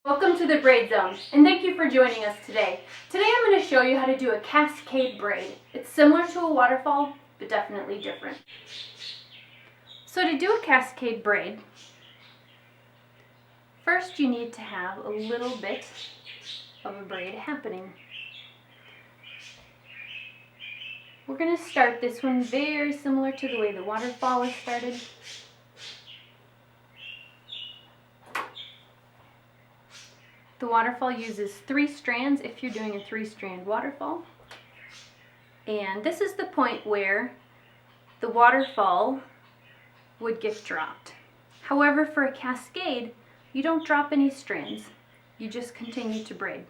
Welcome to the Braid Zone, and thank you for joining us today. Today I'm going to show you how to do a cascade braid. It's similar to a waterfall, but definitely different. So to do a cascade braid, first you need to have a little bit of a braid happening. We're going to start this one very similar to the way the waterfall is started. The waterfall uses 3 strands if you're doing a 3-strand waterfall. And this is the point where the waterfall would get dropped. However, for a cascade, you don't drop any strands. You just continue to braid.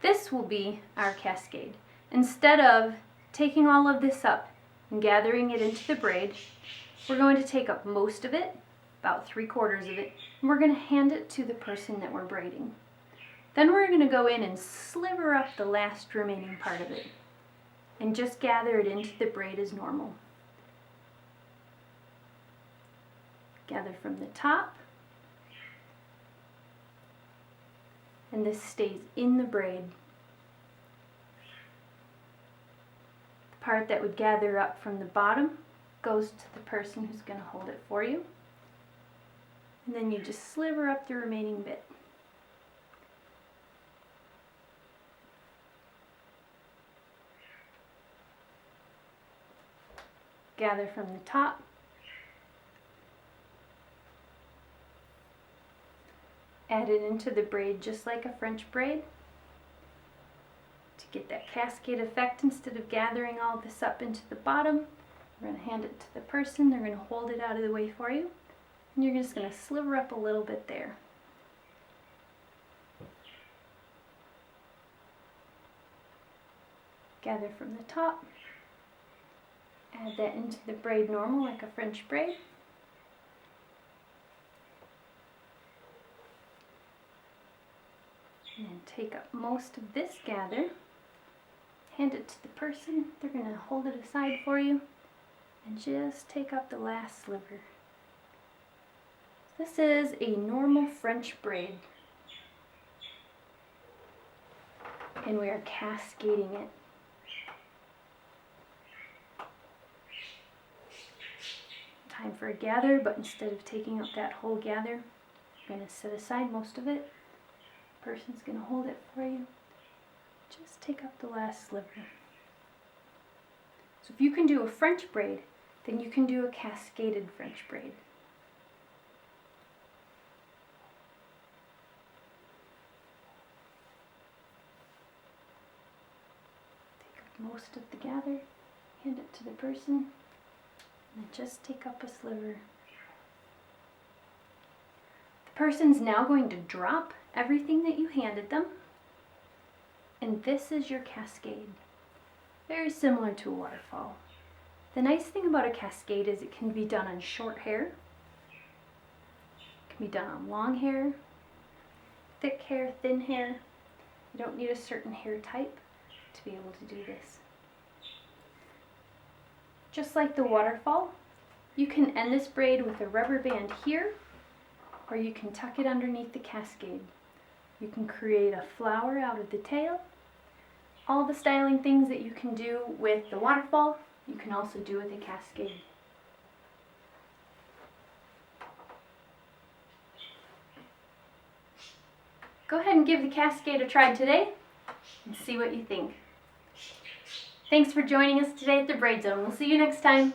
This will be our cascade. Instead of taking all of this up and gathering it into the braid, we're going to take up most of it, about 3/4 of it, and we're going to hand it to the person that we're braiding. Then we're going to go in and sliver up the last remaining part of it and just gather it into the braid as normal. Gather from the top, and this stays in the braid. The part that would gather up from the bottom goes to the person who's going to hold it for you, and then you just sliver up the remaining bit. Gather from the top, add it into the braid just like a French braid to get that cascade effect. Instead of gathering all this up into the bottom, we're going to hand it to the person. They're going to hold it out of the way for you, and you're just going to sliver up a little bit there. Gather from the top. Add that into the braid normal like a French braid. And then take up most of this gather, hand it to the person. They're going to hold it aside for you and just take up the last sliver. This is a normal French braid, and we are cascading it. Time for a gather, but instead of taking up that whole gather, you're going to set aside most of it. The person's going to hold it for you. Just take up the last sliver. So if you can do a French braid, then you can do a cascaded French braid. Take up most of the gather, hand it to the person, and just take up a sliver. The person's now going to drop everything that you handed them, and this is your cascade. Very similar to a waterfall. The nice thing about a cascade is it can be done on short hair, it can be done on long hair, thick hair, thin hair. You don't need a certain hair type to be able to do this. Just like the waterfall, you can end this braid with a rubber band here, or you can tuck it underneath the cascade. You can create a flower out of the tail. All the styling things that you can do with the waterfall, you can also do with a cascade. Go ahead and give the cascade a try today and see what you think. Thanks for joining us today at the Braid Zone. We'll see you next time.